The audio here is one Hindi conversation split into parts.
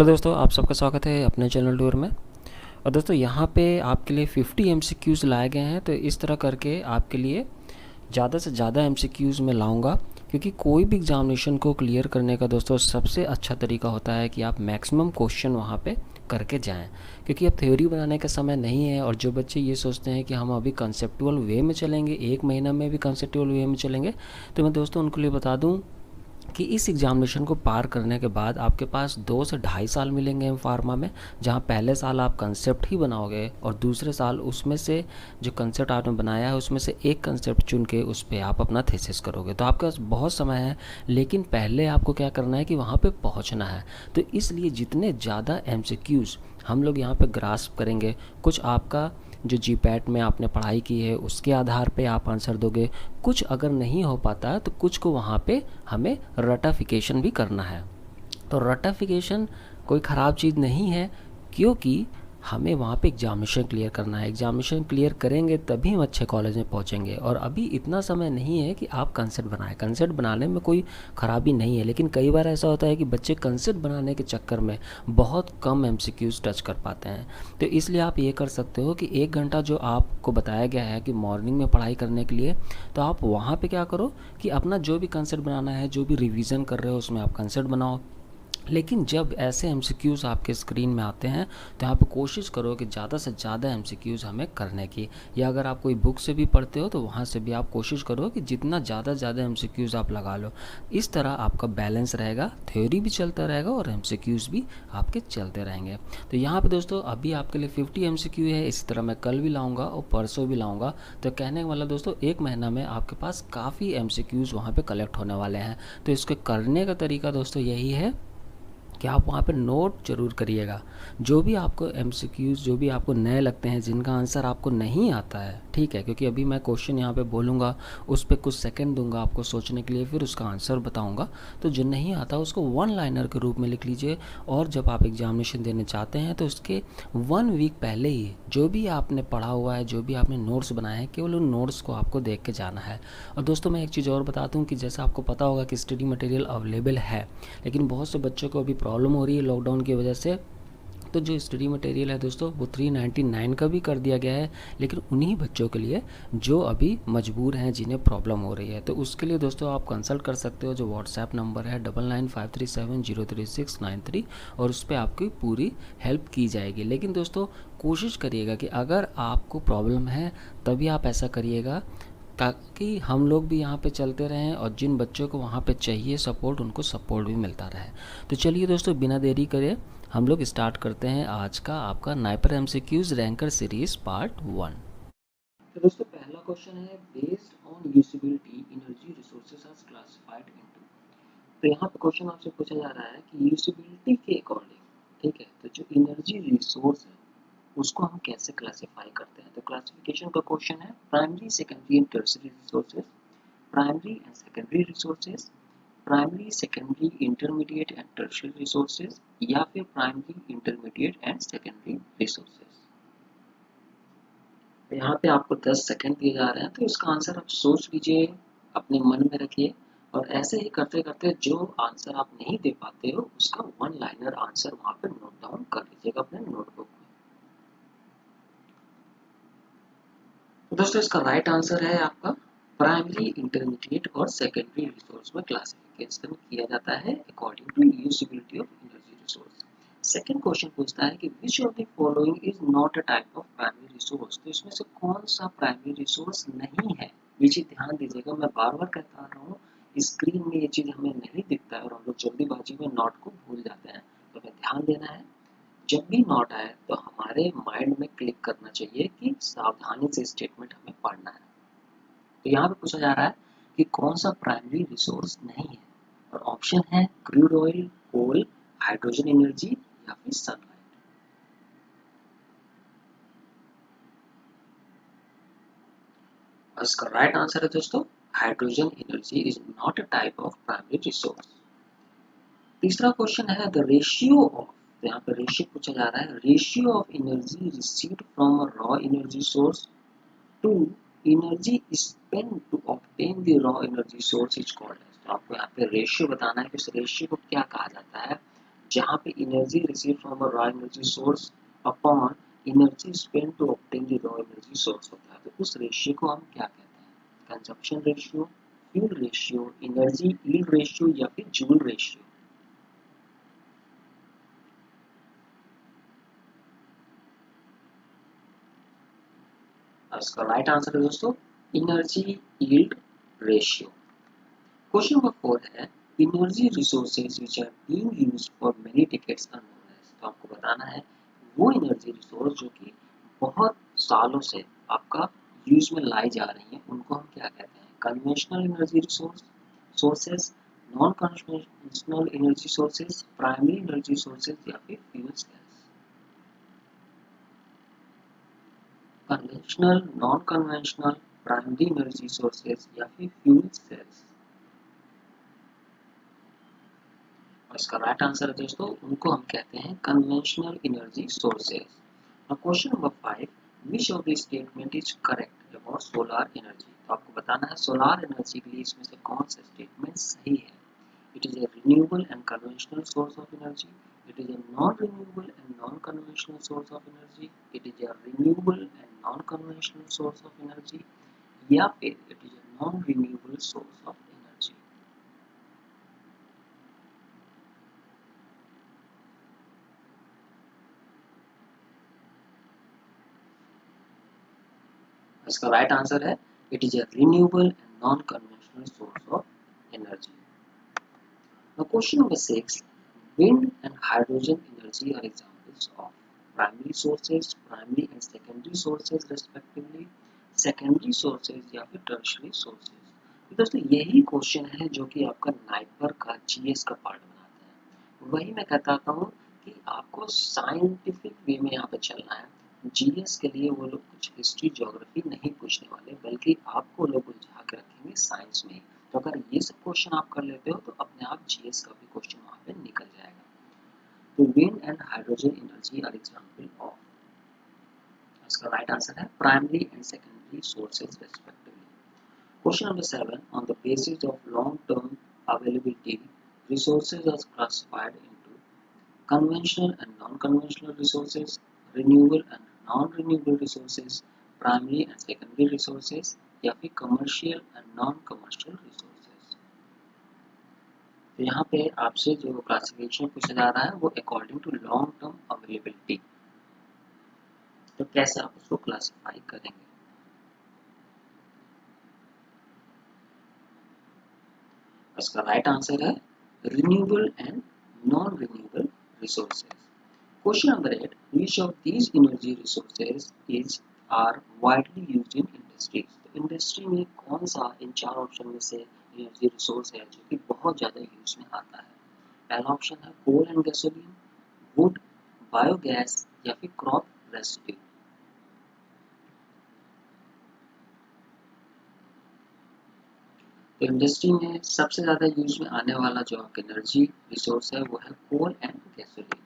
दोस्तों, आप सबका स्वागत है अपने चैनल टूर में। और दोस्तों यहाँ पे आपके लिए 50 एमसीक्यूज़ लाए गए हैं। तो इस तरह करके आपके लिए ज़्यादा से ज़्यादा एमसीक्यूज़ मैं लाऊंगा, क्योंकि कोई भी एग्जामिनेशन को क्लियर करने का दोस्तों सबसे अच्छा तरीका होता है कि आप मैक्सिमम क्वेश्चन वहाँ पे करके जाएं। क्योंकि अब थ्योरी बनाने का समय नहीं है, और जो बच्चे ये सोचते हैं कि हम अभी कंसेप्चुअल वे में चलेंगे, एक महीना में भी कंसेप्चुअल वे में चलेंगे, तो मैं दोस्तों उनके लिए बता दूं कि इस एग्ज़ामिनेशन को पार करने के बाद आपके पास 2 से ढाई साल मिलेंगे एम फार्मा में, जहाँ पहले साल आप कंसेप्ट ही बनाओगे और दूसरे साल उसमें से जो कंसेप्ट आपने बनाया है उसमें से एक कंसेप्ट चुन के उस पर आप अपना थीसिस करोगे। तो आपके पास बहुत समय है, लेकिन पहले आपको क्या करना है कि वहाँ पे पहुँचना है। तो इसलिए जितने ज़्यादा एमसीक्यूज़ हम लोग यहाँ पे ग्रास्प करेंगे, कुछ आपका जो जीपैट में आपने पढ़ाई की है उसके आधार पे आप आंसर दोगे, कुछ अगर नहीं हो पाता तो कुछ को वहाँ पे हमें रटाफिकेशन भी करना है। तो रटाफिकेशन कोई ख़राब चीज़ नहीं है, क्योंकि हमें वहाँ पे एग्जामिनेशन क्लियर करना है। एग्जामिनेशन क्लियर करेंगे तभी हम अच्छे कॉलेज में पहुँचेंगे। और अभी इतना समय नहीं है कि आप कंसेप्ट बनाएं। कंसेप्ट बनाने में कोई ख़राबी नहीं है, लेकिन कई बार ऐसा होता है कि बच्चे कंसेप्ट बनाने के चक्कर में बहुत कम एमसीक्यूज़ टच कर पाते हैं। तो इसलिए आप ये कर सकते हो कि 1 घंटा जो आपको बताया गया है कि मॉर्निंग में पढ़ाई करने के लिए, तो आप वहाँ पे क्या करो कि अपना जो भी कंसेप्ट बनाना है, जो भी रिवीजन कर रहे हो उसमें आप कंसेप्ट बनाओ। लेकिन जब ऐसे एमसीक्यूज़ आपके स्क्रीन में आते हैं तो आप कोशिश करो कि ज़्यादा से ज़्यादा एमसीक्यूज़ हमें करने की, या अगर आप कोई बुक से भी पढ़ते हो तो वहाँ से भी आप कोशिश करो कि जितना ज़्यादा एमसीक्यूज़ आप लगा लो। इस तरह आपका बैलेंस रहेगा, थ्योरी भी चलता रहेगा और एमसीक्यूज़ भी आपके चलते रहेंगे। तो यहाँ पे दोस्तों अभी आपके लिए 50 एमसीक्यू है, इसी तरह मैं कल भी लाऊँगा और परसों भी लाऊँगा। तो कहने वाला दोस्तों, 1 महीना में आपके पास काफ़ी एमसीक्यूज़ वहाँ पर कलेक्ट होने वाले हैं। तो इसके करने का तरीका दोस्तों यही है कि आप वहाँ पे नोट जरूर करिएगा। जो भी आपको एमसीक्यूज़ जो भी आपको नए लगते हैं, जिनका आंसर आपको नहीं आता है, ठीक है, क्योंकि अभी मैं क्वेश्चन यहाँ पे बोलूँगा, उस पर कुछ सेकंड दूंगा आपको सोचने के लिए, फिर उसका आंसर बताऊँगा। तो जो नहीं आता उसको वन लाइनर के रूप में लिख लीजिए। और जब आप एग्जामिनेशन देने चाहते हैं तो उसके 1 वीक पहले ही जो भी आपने पढ़ा हुआ है, जो भी आपने नोट्स बनाए हैं, केवल उन नोट्स को आपको देख के जाना है। और दोस्तों मैं एक चीज़ और बता दूँ कि जैसा आपको पता होगा कि स्टडी मटेरियल अवेलेबल है, लेकिन बहुत से बच्चों को अभी प्रॉब्लम हो रही है लॉकडाउन की वजह से। तो जो स्टडी मटेरियल है दोस्तों वो 399 का भी कर दिया गया है, लेकिन उन्हीं बच्चों के लिए जो अभी मजबूर हैं, जिन्हें प्रॉब्लम हो रही है। तो उसके लिए दोस्तों आप कंसल्ट कर सकते हो, जो व्हाट्सएप नंबर है 9953703693, और उस पर आपकी पूरी हेल्प की जाएगी। लेकिन दोस्तों कोशिश करिएगा कि अगर आपको प्रॉब्लम है तभी आप ऐसा करिएगा, ताकि हम लोग भी यहाँ पे चलते रहें और जिन बच्चों को वहाँ पे चाहिए सपोर्ट, उनको सपोर्ट भी मिलता रहे। तो चलिए दोस्तों, बिना देरी करे हम लोग स्टार्ट करते हैं आज का आपका NIPER MCQs ranker series part 1। तो दोस्तों पहला क्वेश्चन है, based on usability energy resources are classified into. तो यहाँ पे क्वेश्चन आपसे पूछा जा रहा है कि यूजिबिलिटी के अकॉर्डिंग, ठीक है, तो जो एनर्जी रिसोर्स है उसको हम कैसे क्लासिफाई करते हैं। तो क्लासिफिकेशन का क्वेश्चन है, primary secondary and tertiary resources, primary and secondary resources, primary secondary intermediate and tertiary resources, या फिर primary intermediate and secondary resources. यहाँ पे आपको 10 सेकंड दिए जा रहे हैं, तो इसका आंसर आप सोच लीजिए, अपने मन में रखिए, और ऐसे ही करते करते जो आंसर आप नहीं दे पाते हो उसका वन लाइनर आंसर वहां पर नोट डाउन कर लीजिएगा अपने नोटबुक में। तो दोस्तों इसका राइट आंसर है आपका प्राइमरी इंटरमीडिएट और सेकेंडरी रिसोर्स में क्लासिफिकेशन किया जाता है according to usability of energy resource. Second question पूछता है कि which of the following is not a type of primary resource. तो इसमें से कौन सा प्राइमरी रिसोर्स नहीं है। ये चीज ध्यान दीजिएगा, मैं बार बार कहता आ रहा हूँ, स्क्रीन में ये चीज हमें नहीं दिखता है और हम लोग जल्दीबाजी में नोट को भूल जाते हैं। तो हमें ध्यान देना है, जब भी नॉट आए तो हमारे माइंड में क्लिक करना चाहिए कि सावधानी से स्टेटमेंट हमें पढ़ना है। तो यहाँ पे पूछा जा रहा है कि कौन सा प्राइमरी रिसोर्स नहीं है, और ऑप्शन है crude oil, coal, hydrogen energy, या फिर सनलाइट। इसका राइट आंसर है दोस्तों, hydrogen energy is not a type of primary resource. तीसरा क्वेश्चन है द रेशियो ऑफ, तो यहाँ पे रेशियो पूछा जा रहा है, ratio of energy received from a raw energy source to energy spend to obtain the raw energy source is called as. तो आपको यहाँ पे रेशियो बताना है कि उस रेशियो को क्या कहा जाता है। जहाँ पे energy receive from a raw energy source upon energy spend to obtain the raw energy source होता है। तो उस रेशियो को हम क्या कहते हैं? Consumption ratio, fuel ratio, energy yield ratio या फिर जूल रेशियो। इसका राइट आंसर है दोस्तों energy yield ratio. Question number 4 है energy resources which are being used for many decades are known as. तो आपको बताना है वो एनर्जी रिसोर्स जो कि बहुत सालों से आपका यूज में लाई जा रही हैं उनको हम क्या कहते हैं? Conventional energy resource sources, non conventional energy sources, primary energy sources या फिर fuels gas. Conventional, non conventional, primary energy sources या फिर फ्यूल सेल्स। और इसका राइट आंसर है दोस्तों उनको हम कहते हैं conventional energy sources. Now question number 5, which of the statement is correct about solar energy. तो आपको बताना है सोलर एनर्जी के लिए इसमें से कौन सा स्टेटमेंट सही है। It is a renewable and conventional source of energy. It is a non-renewable and non-conventional source of energy. It is a renewable and non-conventional source of energy. या फिर it is a non-renewable source of energy. इसका राइट आंसर है it is a renewable and non-conventional source of energy. Now question number 6, wind and hydrogen energy are examples of primary sources, primary and secondary sources respectively, secondary sources या फिर tertiary sources। तो दोस्तों यही क्वेश्चन है जो कि आपका नाइपर का जीएस का पार्ट बनाता है। वही मैं कहता हूँ कि आपको साइंटिफिक वे में यहाँ पे चलना है। जीएस के लिए वो लोग कुछ हिस्ट्री ज्योग्राफी नहीं पूछने वाले बल्कि आपको लोग उलझा के रखेंगे साइंस में। तो अगर ये सब क्वेश्चन आप कर लेते हो तो अपने आप जीएस का भी क्वेश्चन वहाँ पे निकल जाएगा। तो wind and hydrogen energy are example of. इसका राइट आंसर है primary and secondary sources respectively. Question number 7, on the basis of long term availability resources are classified into conventional and non-conventional resources, renewable and non-renewable resources, primary and secondary resources या फिर commercial and non-commercial resources। तो यहाँ पे आपसे जो क्लासिफिकेशन पूछा जा रहा है वो according to long term availability. तो कैसे आप उसको क्लासिफाई करेंगे? इसका राइट आंसर है renewable and non renewable resources. Question number 8, which of these energy resources is are widely used in industries? तो इंडस्ट्री में कौन सा इन चार ऑप्शन में से एनर्जी रिसोर्स है जो कि बहुत ज़्यादा यूज में आता है? पहला ऑप्शन है कोल एंड गैसोलीन, वुड, बायोगैस या फिर क्रॉप रेसिड्यू। तो इंडस्ट्री में सबसे ज़्यादा यूज में आने वाला जो आपका एनर्जी रिसोर्स है वो है कोल and gasoline.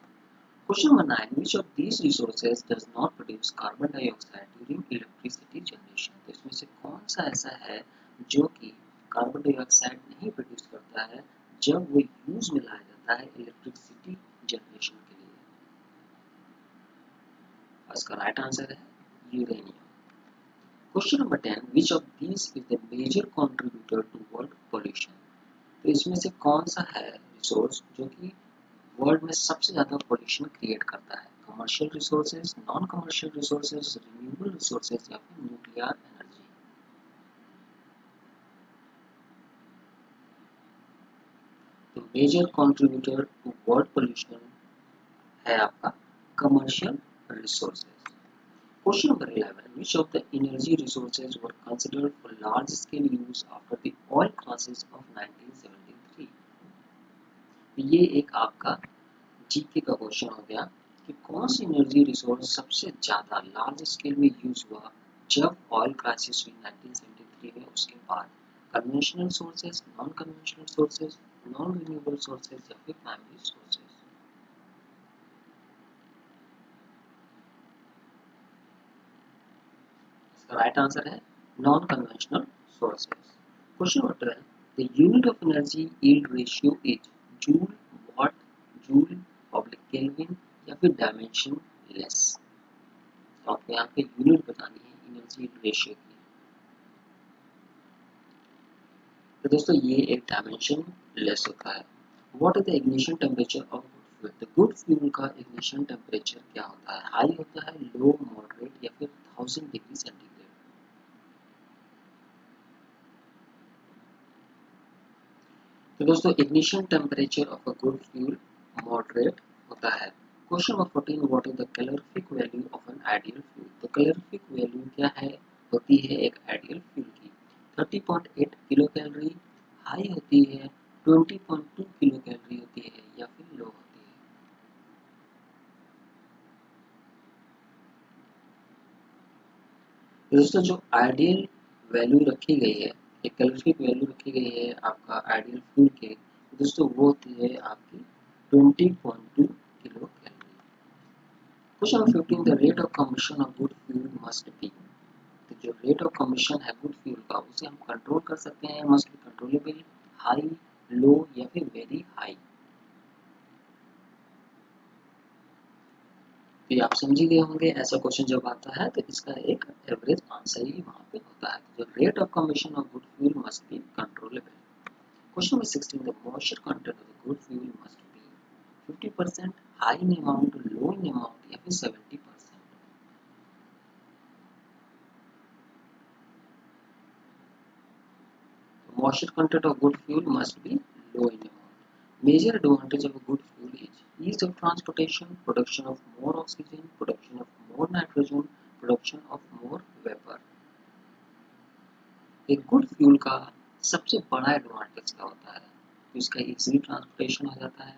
Question number 9, which of these resources does not produce carbon dioxide during electricity generation? तो इसमें से कौन सा ऐसा है जो कि कार्बन डाइऑक्साइड नहीं प्रोड्यूस करता है जब वो यूज में लाया जाता है इलेक्ट्रिसिटी जनरेशन के लिए? इसका राइट आंसर है uranium. Question number 10, which of these is the major contributor to world pollution? तो इसमें से कौन सा है रिसोर्स जो कि वर्ल्ड में सबसे ज़्यादा पोल्यूशन क्रिएट करता है? Commercial resources, non commercial resources, renewable resources या फिर न्यूक्लियर एनर्जी। तो major contributor to world pollution है आपका commercial resources. Question number 11, which of the energy resources were considered for large scale use after the oil crisis of 1973? ये एक आपका जीके का क्वेश्चन हो गया कि कौन सी एनर्जी रिसोर्स सबसे ज़्यादा लार्ज स्केल में यूज हुआ जब ऑयल क्राइसिस हुई 1973 में, उसके बाद? Conventional sources, non conventional sources, non renewable sources या फिर प्राइमरी सोर्सेज। इसका राइट आंसर है non conventional sources. Question number 12, the unit of energy yield ratio is joule, watt, joule, public kelvin या फिर डायमेंशन लेस। तो आपको यहाँ पे यूनिट बतानी है एनर्जी रेशियो की। तो दोस्तों ये एक डायमेंशन लेस होता है। What is the ignition temperature of good fuel? The good fuel का इग्निशन टेम्परेचर क्या होता है? हाई होता है, लो, मॉडरेट या फिर 1000 डिग्री सेंटीग्रेड? तो दोस्तों ignition temperature of a good fuel moderate होता है। Question number 14, what is the calorific value of an ideal fuel? तो कैलोरीफिक वैल्यू क्या है? होती है एक आइडियल फ्यूल की 30.8 किलो कैलोरी, हाई होती है 20.2 किलो कैलोरी होती है या फिर लो होती है? तो दोस्तों जो आइडियल वैल्यू रखी गई है, एक कैलोरीफिक वैल्यू रखी गई है आपका आइडियल फ्यूल के, तो दोस्तों वो होती है आपकी 20.2 kilo calorie. Question number 15, the rate of combustion of good fuel must be? तो जो रेट ऑफ कंबशन है गुड फ्यूल का, उसे हम कंट्रोल कर सकते हैं, मस्ट बी कंट्रोलेबल, हाई, लो या फिर वेरी हाई? तो ये आप समझ ही गए होंगे, ऐसा क्वेश्चन जब आता है तो इसका एक एवरेज आंसर ही वहाँ पे होता है। तो rate of combustion of good fuel must be controllable. Question number 16, the moisture content of the good fuel must be 50%, high in amount, low in amount या फिर 70%? Moisture content of good fuel must be low in amount. Major advantage of a good fuel is ease of transportation, production of more oxygen, production of more nitrogen, production of more vapor. एक गुड फ्यूल का सबसे बड़ा एडवांटेज क्या होता है? तो इसका इजीली ट्रांसपोर्टेशन हो जाता है,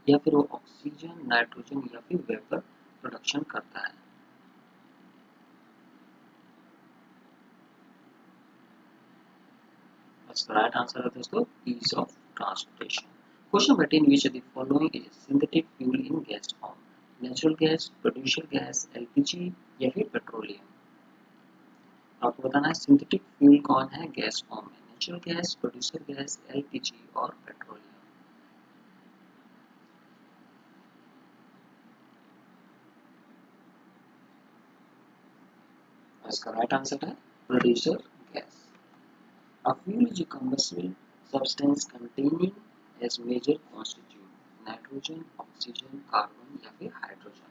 या फिर वो ऑक्सीजन, नाइट्रोजन या फिर वेपर प्रोडक्शन करता है? इसका राइट आंसर है दोस्तों ease of transportation. Question 18, which of the following is synthetic fuel in gas form? Natural gas, producer gas, LPG या फिर पेट्रोलियम? आपको बताना है सिंथेटिक फ्यूल कौन है गैस फॉर्म में? Natural gas, producer gas, LPG और पेट्रोलियम? इसका राइट आंसर है producer gas. A fuel is a combustible substance containing as major constituent nitrogen, oxygen, carbon या फिर हाइड्रोजन?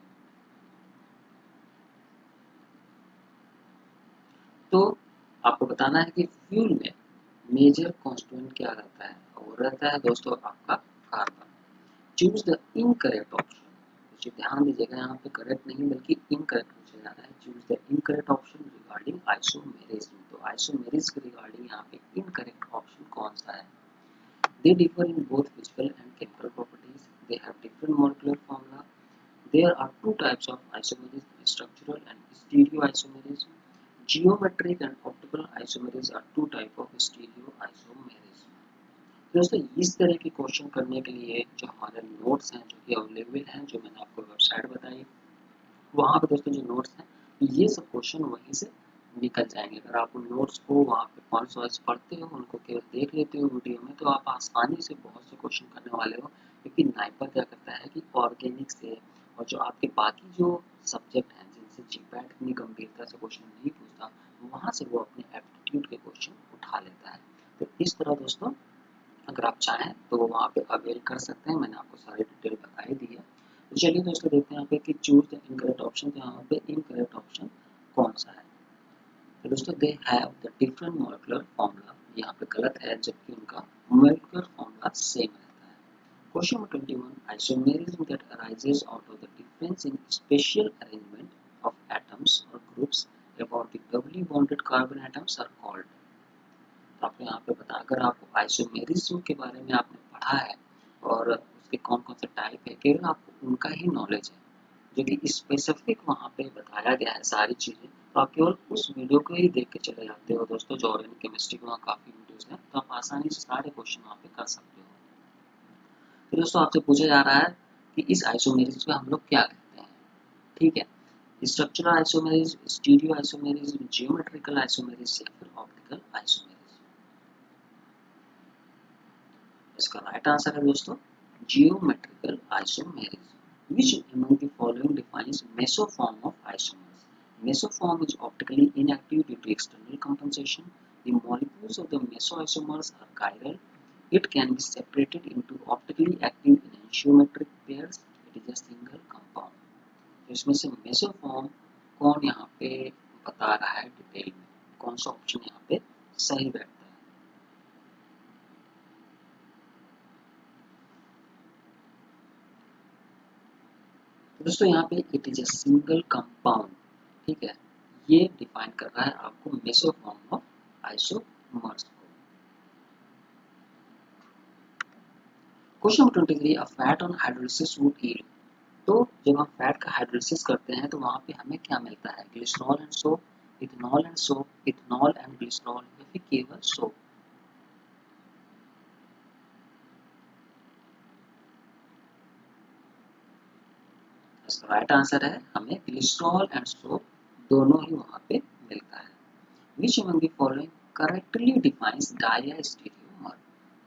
तो आपको बताना है कि फ्यूल में मेजर कॉन्स्टिट्यूएंट क्या रहता है? वो रहता है दोस्तों आपका carbon. Choose the incorrect option. तो ध्यान दीजिएगा, यहाँ पे करेक्ट नहीं बल्कि इनकरेक्ट पूछा जा रहा है। Choose the incorrect option regarding isomerism. तो आइसोमेरिज्म के रिगार्डिंग यहाँ पे इनकरेक्ट ऑप्शन कौन सा है? They differ in both physical and chemical properties. They have different molecular formula. There are two types of isomerism: structural and stereoisomerism. Geometric and optical isomerism are two types of stereoisomerism. दोस्तों इस तरह के क्वेश्चन करने के लिए जो हमारे नोट्स हैं जो कि अवेलेबल हैं, जो मैंने आपको वेबसाइट बताई, वहाँ पे दोस्तों जो नोट्स हैं ये सब क्वेश्चन वहीं से निकल जाएंगे। अगर आप उन नोट्स को वहाँ पे पॉइंट्स वाइज पढ़ते हो, उनको केवल देख लेते हो वीडियो में, तो आप आसानी से बहुत से क्वेश्चन करने वाले हो। क्योंकि नाइपर क्या करता है कि ऑर्गेनिक से और जो आपके बाकी जो सब्जेक्ट हैं जिनसे जीपैट इतनी गंभीरता से क्वेश्चन नहीं पूछता, वहाँ से वो अपने एप्टीट्यूड के क्वेश्चन उठा लेता है। तो इस तरह दोस्तों अगर आप चाहें तो वहाँ पे अवेल कर सकते हैं। मैंने आपको सारी डिटेल बता ही दी है। तो चलिए दोस्तों देखते हैं यहाँ पे कि चूज द इनकरेक्ट ऑप्शन। तो यहाँ पे इनकरेक्ट ऑप्शन कौन सा है? तो दोस्तों they have the different molecular formula, यहाँ पे गलत है, जबकि उनका मॉलिक्यूलर फॉर्मूला सेम रहता है। Question number 21, isomerism that arises out of the difference in spatial arrangement of atoms और groups about the doubly bonded carbon atoms are called? तो आपको यहाँ पे बता, अगर आपको आइसोमेरिज्म के बारे में आपने पढ़ा है और उसके कौन कौन से टाइप है, केवल आपको उनका ही नॉलेज है, जो कि स्पेसिफिक वहाँ पे बताया गया है सारी चीज़ें, तो आप केवल उस वीडियो को ही देख के चले जाते हो दोस्तों। जो ऑर्गेनिक केमिस्ट्री के वहाँ काफ़ी वीडियोज़ हैं, तो आप आसानी से सारे क्वेश्चन वहाँ पे कर सकते हो। तो दोस्तों आपसे पूछा जा रहा है कि इस आइसोमेरिज्म को हम लोग क्या कहते हैं? ठीक है, structural isomerism, stereo isomerism, geometrical isomerism या फिर ऑप्टिकल आइसोमेरिज्म? इसका राइट आंसर है दोस्तों geometrical isomerism. Which among the following defines mesoform of isomers? Mesoform is optically inactive due to external compensation. The molecules of the mesoisomers are chiral. It can be separated into optically active enantiometric pairs. It is a single compound. तो इसमें से मेसोफॉर्म कौन यहाँ पे बता रहा है डिटेल में, कौन सा ऑप्शन यहाँ पे सही बैठता है? तो दोस्तों यहाँ पे it is a single compound, ठीक है, ये डिफाइन कर रहा है आपको मेसोफॉर्म ऑफ आइसोमर्स को। Question number 23, a fat on hydrolysis would yield. तो जब हम फैट का हाइड्रोलिसिस करते हैं तो वहां पे हमें क्या मिलता है? Glycerol and soap, ethanol and soap, ethanol and glycerol, या फिर केवल सोप? इसका राइट आंसर है हमें ग्लिसरॉल एंड सोप दोनों ही वहां पे मिलता है। Which among the following correctly defines diastereomer?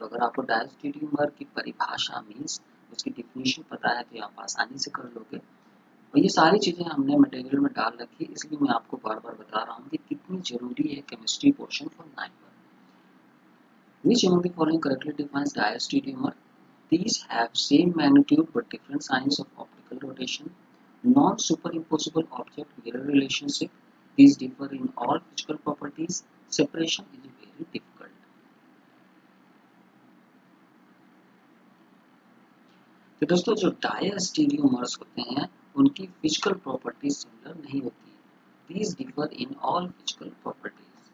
तो अगर आपको डायस्टेरियोमर की परिभाषा मींस उसकी डिफिनीशन पता है तो आप आसानी से कर लोगे। और ये सारी चीज़ें हमने मटेरियल में डाल रखी है, इसलिए मैं आपको बार बार बता रहा हूँ कि कितनी जरूरी है केमिस्ट्री पोर्शन फॉर 9 पर। Which among the following correctly defines diastereomer? These have same magnitude but different signs of optical rotation. Non-superimposable object-mirror relationship. These differ in all physical properties. Separation is very difficult. तो दोस्तों जो डायस्टेरियोमर्स होते हैं उनकी फिजिकल प्रॉपर्टीज सिमिलर नहीं होती। These differ in all physical properties.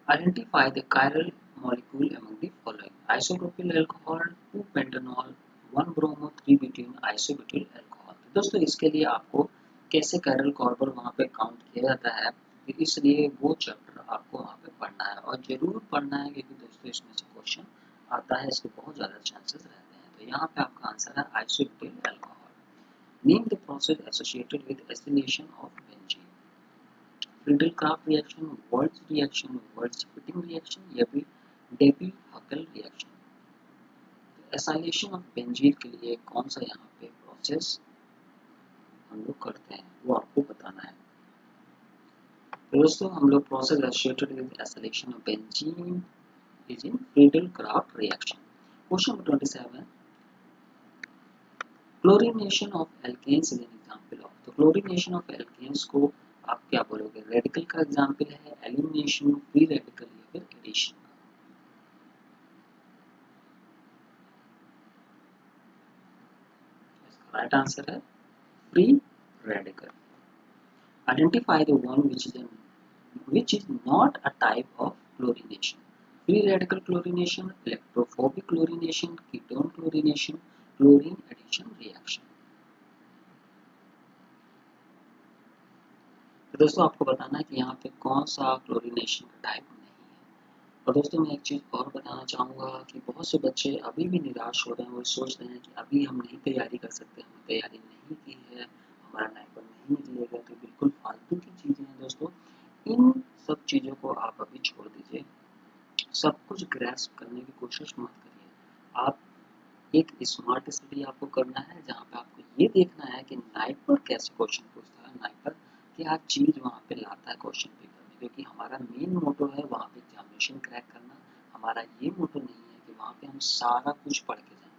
Identify the chiral molecule among the following: isopropyl alcohol, 2-pentanol, 1-bromo, 3-butene isobutyl alcohol। तो दोस्तों इसके लिए आपको कैसे chiral कार्बन वहाँ पे काउंट किया जाता है, तो इसलिए वो चैप्टर आपको वहाँ पे पढ़ना है और जरूर पढ़ना है, क्योंकि दोस्तों इसमें से क्वेश्चन आता है, इसके बहुत ज़्यादा चांसेस रहते हैं। तो यहाँ पे आपका आंसर है isobutyl alcohol. Name the process associated with acylation of benzene. Friedel Craft reaction, Wurtz reaction, Wurtz Fittig reaction, या फिर Debye Huckel reaction. Acylation of benzene के लिए कौन सा यहाँ पे प्रोसेस हम लोग करते हैं वो आपको बताना है। दोस्तों हम लोग process associated with acylation of benzene is in Friedel-Crafts reaction. Question number 27. Chlorination of alkanes is an example of. तो chlorination of alkanes को आप क्या बोलोगे? रेडिकल का एग्जाम्पल है, एलिमिनेशन, फ्री रेडिकल, या फिर एडिशन का? इसका राइट आंसर है free radical. Identify the one which is not a type of chlorination. Free radical chlorination, electrophobic chlorination, ketone chlorination, chlorine addition reaction। तो दोस्तों आपको बताना है कि यहाँ पे कौन सा क्लोरीनेशन का टाइप नहीं है। और दोस्तों मैं एक चीज़ और बताना चाहूँगा कि बहुत से बच्चे अभी भी निराश हो रहे हैं, वो सोच रहे हैं कि अभी हम नहीं तैयारी कर सकते, हमने तैयारी नहीं की है, हमारा नाइपर नहीं निकलेगा, तो बिल्कुल फालतू की चीज़ें हैं दोस्तों। इन सब चीज़ों को आप अभी छोड़ दीजिए, सब कुछ ग्रैस्प करने की कोशिश मत करिए। आप एक स्मार्ट स्टडी आपको करना है, जहाँ पे आपको ये देखना है कि नाइपर कैसे क्वेश्चन पूछता है, नाइपर क्या चीज़ वहाँ पे लाता है क्वेश्चन पेपर में, क्योंकि हमारा मेन मोटो है वहाँ पे एग्जामिनेशन क्रैक करना। हमारा ये मोटो नहीं है कि वहाँ पे हम सारा कुछ पढ़ के जाएं,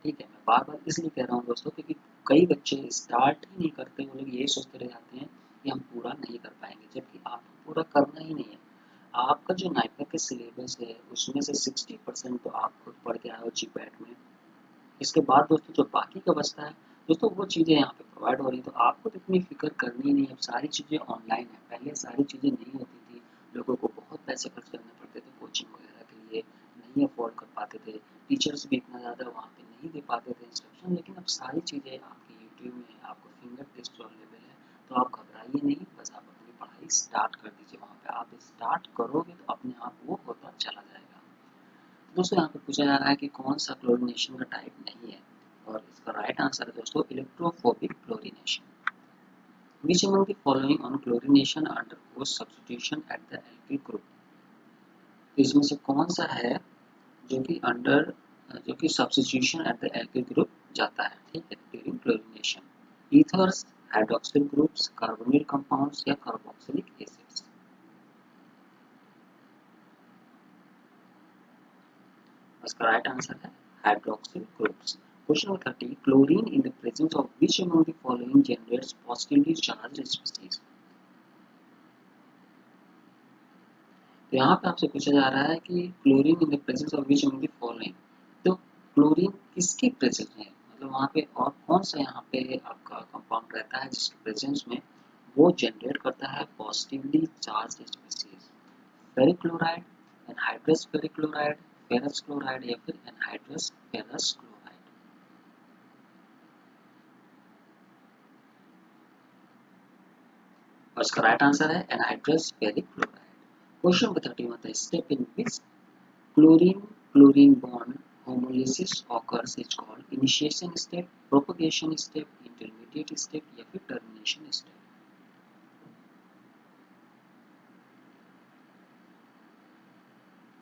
ठीक है। मैं बार बार इसलिए कह रहा हूँ दोस्तों, क्योंकि कई बच्चे स्टार्ट ही नहीं करते, वो लोग यही सोचते रह जाते हैं कि हम पूरा नहीं कर पाएंगे, जबकि आपको पूरा करना ही नहीं है। आपका जो नाइपर के सिलेबस है उसमें से 60% तो आप खुद पढ़ के आए हो जीपैट में। इसके बाद दोस्तों जो बाकी का बचता है दोस्तों, वो चीज़ें यहाँ पे प्रोवाइड हो रही है, तो आपको तो इतनी फिक्र करनी ही नहीं है। अब सारी चीज़ें ऑनलाइन है, पहले सारी चीज़ें नहीं होती थी, लोगों को बहुत पैसे खर्च करने पड़ते थे कोचिंग वगैरह के लिए, नहीं अफोर्ड कर पाते थे, टीचर्स भी इतना ज़्यादा वहाँ पे नहीं दे पाते थे इंस्ट्रक्शन। लेकिन अब सारी चीज़ें आपकी यूट्यूब में है, आपको फिंगर टिप्स अवेलेबल है, तो आप घबराइए नहीं, बस आप अपनी पढ़ाई स्टार्ट कर दीजिए। वहाँ पे आप स्टार्ट करोगे तो अपने आप वो होता चला जाएगा। दोस्तों यहाँ पे पूछा जा रहा है कि कौन सा क्लोरीनेशन का टाइप नहीं है, और इसका राइट आंसर है दोस्तों electrophobic chlorination. Which among the following on chlorination undergoes substitution at the alkyl group? तो इसमें से कौन सा है जो कि अंडर जो कि substitution at the alkyl group जाता है, ठीक है, during chlorination. Ethers, hydroxyl groups, carbonyl compounds या कार्बोक्सिलिक एसिड्स। इसका राइट आंसर है hydroxyl groups. Question number 30, chlorine in the presence of which among the following generates positively charged species. तो यहाँ पे आपसे पूछा जा रहा है कि chlorine in the presence of which among the following, तो क्लोरीन किसके प्रेजेंस में, मतलब वहाँ पे और कौन सा यहाँ पे आपका कंपाउंड रहता है जिसके प्रेजेंस में वो जनरेट करता है positively charge species. Ferric chloride, anhydrous ferric chloride, ferrous chloride या फिर एनहाइड्रस फेरस क्लोराइड। और इसका राइट आंसर है anhydrous ferric chloride. Question number 31, the step in which chlorine chlorine bond homolysis occurs is called initiation step, propagation step, intermediate step या फिर termination step।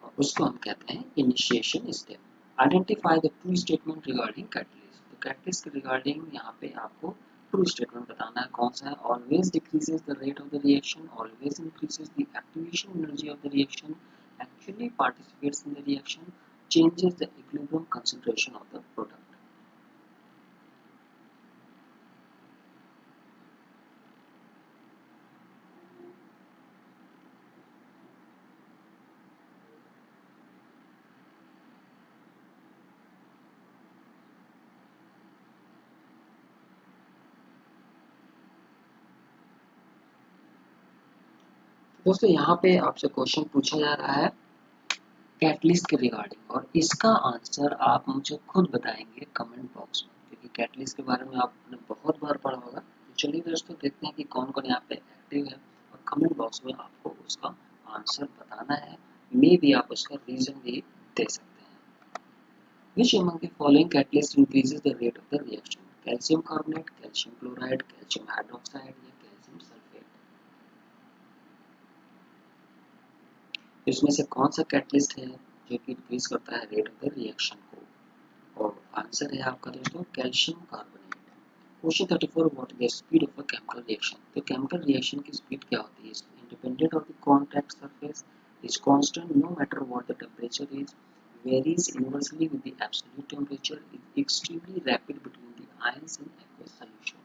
और उसको हम कहते हैं initiation step. Identify the true statement regarding catalyst. तो कैटलिस्ट के रिगार्डिंग यहाँ पे आपको ट्रू स्टेटमेंट बताना है कौन सा है। Always decreases the rate of the reaction, always increases the activation energy of the reaction, actually participates in the reaction, changes the equilibrium concentration of the product. दोस्तों यहाँ पे आपसे क्वेश्चन पूछा जा रहा है कैटलिस्ट के रिगार्डिंग, और इसका आंसर आप मुझे खुद बताएंगे कमेंट बॉक्स में, क्योंकि कैटलिस्ट के बारे में आपने बहुत बार पढ़ा होगा। तो चलिए दोस्तों देखते हैं कि कौन कौन यहाँ पे एक्टिव है, और कमेंट बॉक्स में आपको उसका आंसर बताना है। मे भी आप उसका रीजन भी दे सकते हैं। विच among the following catalyst increases the rate of the reaction? Calcium carbonate, calcium chloride, calcium hydroxide या कैल्शियम सल्फेट। इसमें से कौन सा कैटलिस्ट है जो कि इंक्रीज करता है रेट ऑफ द रिएक्शन को? और आंसर है आपका दोस्तों calcium carbonate. Question 34, what is the speed of a chemical reaction? तो केमिकल रिएक्शन की स्पीड क्या होती है? Independent of the contact surface, is constant no matter what the temperature is, varies inversely with the absolute temperature, is extremely rapid between the ions in aqueous solution।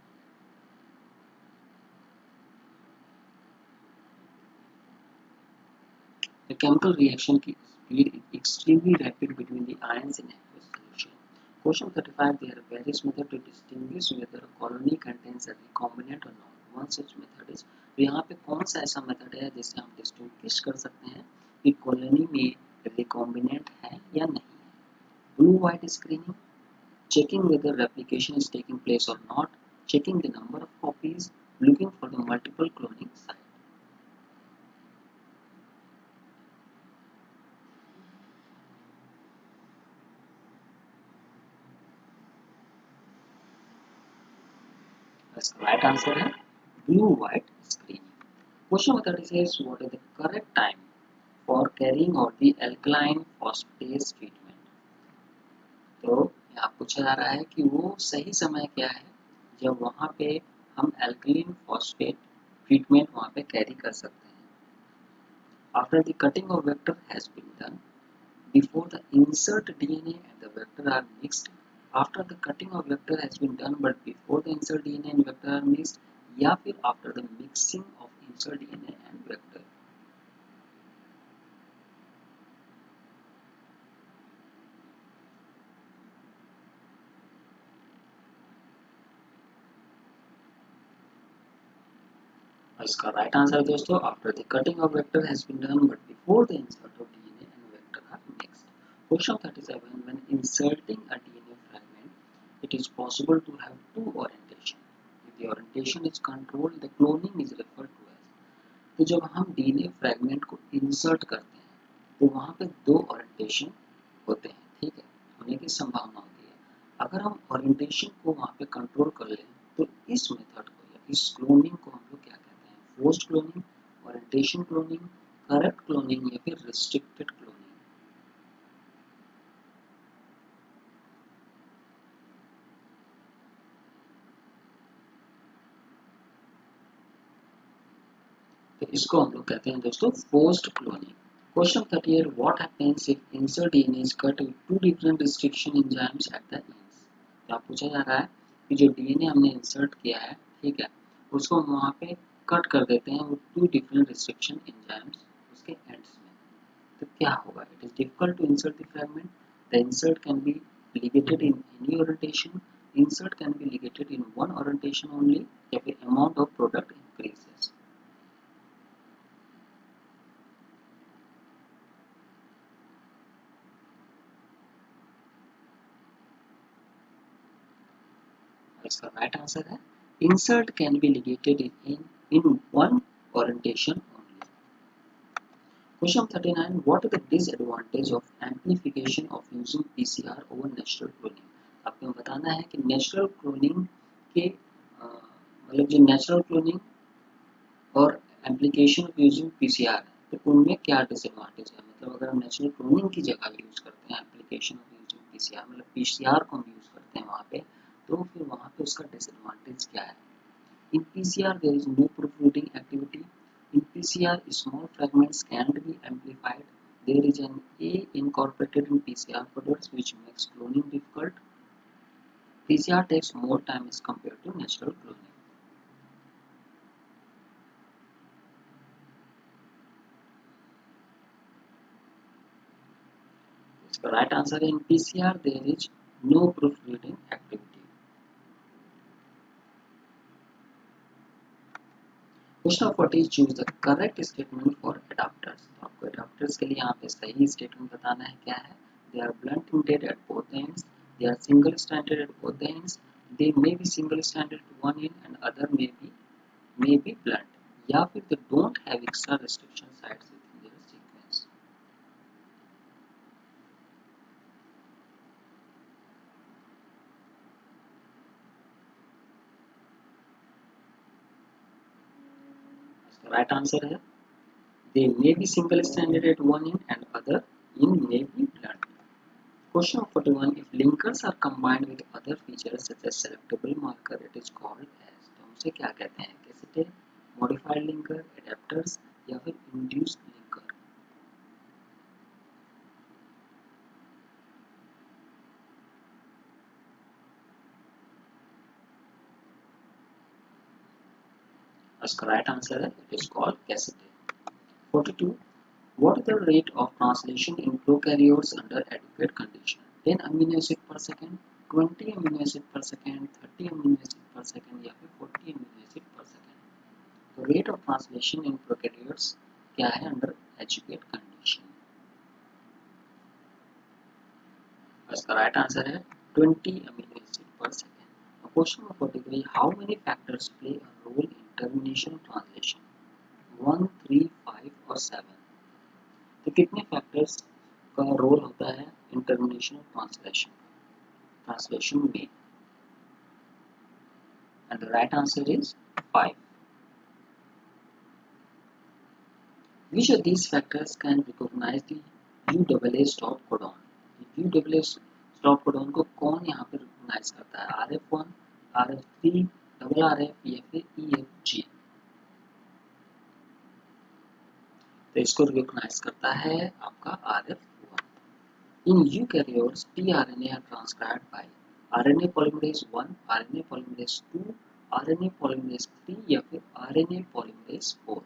The chemical reaction की speed is extremely rapid between the ions in aqueous solution। Question 35, there are various methods to distinguish whether a colony contains a recombinant or not। One such method is, तो यहाँ पे कौन सा ऐसा मेथड है जिससे हम डिस्टिंग्विश कर सकते हैं कि कॉलोनी में रिकॉम्बिनेंट है या नहीं है? Blue white screening, checking whether replication is taking place or not, checking the number of copies, looking for the multiple cloning site। इसका राइट आंसर है blue white screening. Question number 36, what is the correct time for carrying out the alkaline phosphatase treatment? तो यहाँ पूछा जा रहा है कि वो सही समय क्या है जब वहाँ पे हम एल्कलीन फॉस्फेट ट्रीटमेंट वहाँ पे कैरी कर सकते हैं। After the cutting of vector has been done, before the insert DNA and the vector are mixed, after the cutting of vector has been done but before the insert DNA and vector are mixed, या फिर after the mixing of insert DNA and vector। इसका राइट आंसर दोस्तों after the cutting of vector has been done but before the insert of DNA and vector are mixed। Question 37, when inserting a DNA fragment it is possible to have two orientation, if the orientation is controlled the cloning is referred to as। तो जब हम डीएनए फ्रैगमेंट को इंसर्ट करते हैं तो वहाँ पे दो ओरिएंटेशन होते हैं, ठीक है, होने की संभावना होती है। अगर हम ओरिएंटेशन को वहाँ पे कंट्रोल कर लें तो इस मेथड को या इस क्लोनिंग को हम लोग क्या कहते हैं? Forced cloning, orientation cloning, correct cloning या फिर रिस्ट्रिक्टेड क्लोनिंग। तो इसको हम लोग कहते हैं दोस्तों post cloning. Question 38, what happens if insert DNA is cut with two different restriction enzymes at the ends. तो आप पूछा जा रहा है कि जो डीएनए हमने इंसर्ट किया है, ठीक है, उसको हम वहाँ पे कट कर देते हैं वो टू डिफरेंट रिस्ट्रिक्शन एंजाइम्स उसके एंड्स में, तो क्या होगा? It is difficult to insert the fragment, the insert can be ligated in any orientation, insert can be ligated in one orientation only, या फिर अमाउंट ऑफ प्रोडक्ट इंक्रीजेस। इसका राइट आंसर है insert can be ligated in one orientation only. Question 39, what are the disadvantage of amplification of using PCR over natural cloning? आपको बताना है कि नेचुरल क्लोनिंग के मतलब जो नेचुरल क्लोनिंग और एप्लीकेशन ऑफ यूजिंग पीसीआर, तो उनमें क्या डिसएडवांटेज है। मतलब अगर हम नेचुरल क्लोनिंग की जगह यूज करते हैं एप्लीकेशन ऑफ यूजिंग पीसीआर, मतलब पीसीआर को हम यूज करते हैं वहाँ पे, तो फिर वहाँ पे उसका डिसएडवांटेज क्या है। In PCR, there is no proofreading activity. In PCR, small fragments can't be amplified. There is an A incorporated in PCR products, which makes cloning difficult. PCR takes more time as compared to natural cloning. The right answer in PCR, there is no proofreading activity. Question 40, choose the correct statement for adapters. तो आपको adapters के लिए यहाँ पे सही statement बताना है क्या है। They are blunt ended at both ends. They are single stranded at both ends. They may be single stranded to one end and other may be blunt. या फिर they don't have extra restriction sites within their sequence. इसका right answer है they may be single stranded at one end and other end may be blunt. Question 41, if linkers are combined with other features such as selectable marker, it is called as, तो हम उसे क्या कहते हैं? कैसेटे, modified linker, adapters या फिर induced linker। इसका राइट आंसर है it is called cassette. 42, what is the rate of translation in prokaryotes under adequate condition? 10 amino acid per second, 20 amino acid per second, 30 amino acid per second या फिर 40 amino acid per second। तो rate of translation in prokaryotes क्या है under adequate condition? इसका राइट आंसर है 20 amino acid per second. Now question number 43, how many factors play a role in termination of translation? 1, 3, 5 और 7। तो कितने फैक्टर्स का रोल होता है इन टर्मिनेशन ऑफ ट्रांसलेशन में? And the right answer is 5. Which of these factors can recognize the UAA stop codon? UAA stop codon को कौन यहाँ पे रिकॉग्नाइज करता है? RF1, RF3, RRF या फिर EFG? तो इसको रिकॉग्नाइज करता है आपका RF1. In eukaryotes, tRNA are transcribed by RNA polymerase 1, RNA polymerase 2, RNA polymerase 3 या फिर RNA polymerase 4।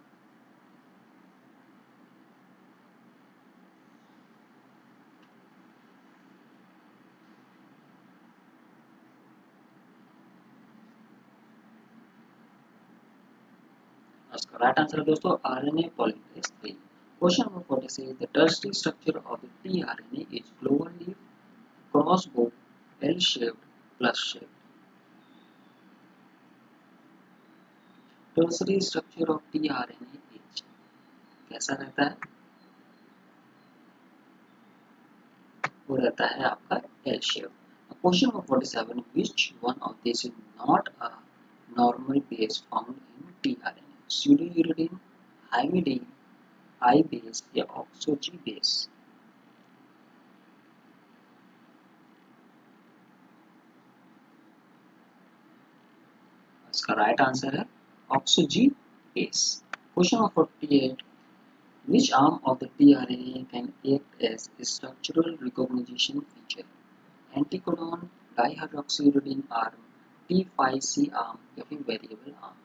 उसका राइट आंसर है दोस्तों RNA polymerase 3. Question number 46, the tertiary structure of the tRNA is clover leaf, crossbow, L-shaped, plus shaped. Tertiary structure of tRNA is कैसा रहता है? वो रहता है आपका L-shaped. Question number 47, which one of these is not a normal base found in tRNA? Pseudouridine, imidine, I base या ऑक्सो G base? इसका राइट आंसर है oxo G base. Question number 48. Which arm of the tRNA can act as a structural recognition feature? Anticodon, dihydroxyuridine arm, T5C arm या फिर वेरिएबल आर्म?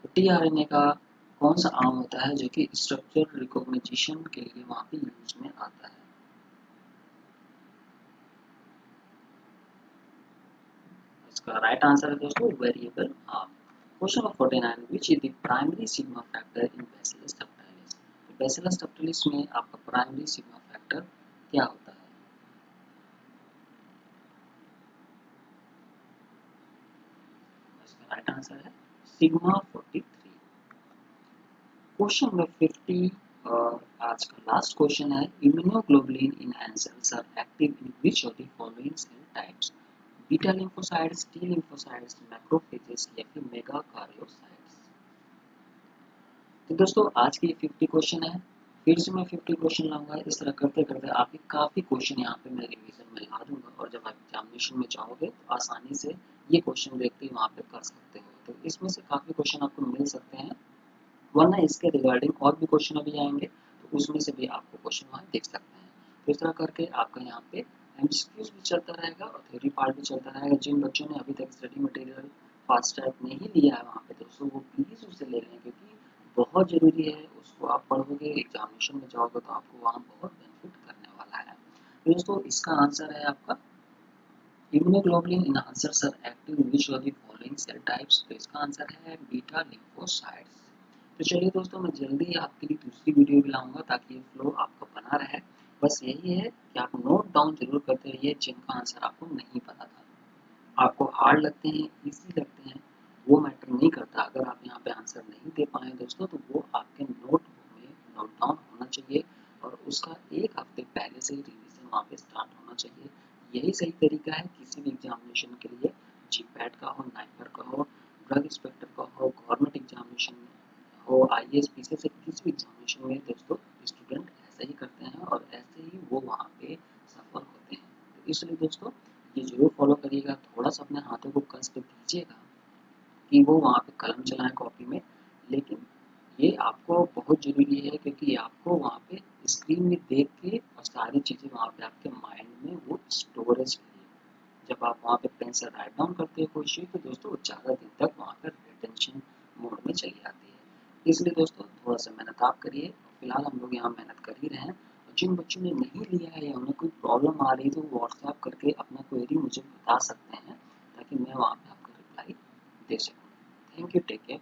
तो tRNA का कौन सा आर्म होता है जो कि स्ट्रक्चरल रिकॉग्निशन के लिए वहां पे यूज में आता है? इसका राइट आंसर है दोस्तों variable arm. Question number 49. Which is the primary sigma factor in Bacillus subtilis? तो बैसिलस टफ्टाइलिस में आपका प्राइमरी सिग्मा फैक्टर क्या होता है? इसका राइट आंसर है सिग्मा 43। क्वेश्चन नंबर 50 और आज का लास्ट क्वेश्चन है, immunoglobulin enhancers are active in which of the following cell types? Beta lymphocytes, T lymphocytes, macrophages या फिर मेगाकार्योसाइट्स? तो दोस्तों आज के 50 क्वेश्चन है, फिर से मैं 50 क्वेश्चन लाऊंगा। इस तरह करते करते आपके काफ़ी क्वेश्चन यहाँ पे मैं रिवीजन में ला दूंगा और जब आप एग्जामिनेशन में जाओगे तो आसानी से ये क्वेश्चन देखते ही वहाँ पे कर सकते हो। तो इसमें से काफ़ी क्वेश्चन आपको मिल सकते हैं, वरना इसके रिगार्डिंग और भी क्वेश्चन अभी आएंगे तो उसमें से भी आपको क्वेश्चन वहाँ देख सकते हैं। तो इस तरह करके आपका यहाँ पे एमसीक्यूज भी चलता रहेगा और थ्योरी पार्ट भी चलता रहेगा। जिन बच्चों ने अभी तक स्टडी मटेरियल फास्ट ट्रैक नहीं लिया है वहाँ पे दोस्तों वो प्लीज़ उसे ले लें, क्योंकि बहुत ज़रूरी है। उसको आप पढ़ोगे, एग्जामिनेशन में जाओगे तो आपको वहाँ बहुत बेनिफिट करने वाला है। तो दोस्तों इसका आंसर है आपका immunoglobulin enhancers are active in which of the following cell types? तो इसका आंसर है बीटा लिम्फोसाइट्स। तो चलिए दोस्तों मैं जल्दी ही आपके लिए दूसरी वीडियो भी लाऊंगा ताकि ये फ्लो आपका बना रहे। बस यही है कि आप नोट डाउन जरूर करते रहिए जिनका आंसर आपको नहीं पता था। आपको हार्ड लगते हैं, इजी लगते हैं, वो मैटर नहीं करता। अगर आप यहाँ पे आंसर नहीं दे पाए दोस्तों तो वो आपके नोटबुक में नोट डाउन होना चाहिए और उसका एक हफ्ते पहले से ही रिवीजन वहाँ पे स्टार्ट होना चाहिए। यही सही तरीका है किसी भी एग्जामिनेशन के लिए, जीपैट का हो, नाइपर का हो, ड्रग इंस्पेक्टर का हो, गवर्नमेंट एग्जामिनेशन हो, आईएएस पीसीएस से किसी भी एग्जामिनेशन में दोस्तों स्टूडेंट ऐसा ही करते हैं और ऐसे ही वो वहाँ पे सफल होते हैं। तो इसलिए दोस्तों ये जरूर फॉलो करिएगा, थोड़ा सा अपने हाथों को कष्ट दीजिएगा कि वो वहाँ पे कलम चलाएं कॉपी में, लेकिन ये आपको बहुत ज़रूरी है क्योंकि आपको वहाँ पे स्क्रीन में देख के और सारी चीज़ें वहाँ पे आपके माइंड में वो स्टोरेज के लिए, जब आप वहाँ पे पेन से राइट डाउन करते हो कोई चीज़ तो दोस्तों वो ज़्यादा दिन तक वहाँ पर रिटेंशन मोड में चली जाती है। इसलिए दोस्तों थोड़ा सा मेहनत आप करिए। फिलहाल हम लोग यहाँ मेहनत कर ही रहे हैं। जिन बच्चों ने नहीं लिया है या उन्हें कोई प्रॉब्लम आ रही है तो व्हाट्सएप करके अपना क्वेरी मुझे बता सकते हैं ताकि मैं वहाँ पे आपका रिप्लाई दे सकूँ। Thank you, take care.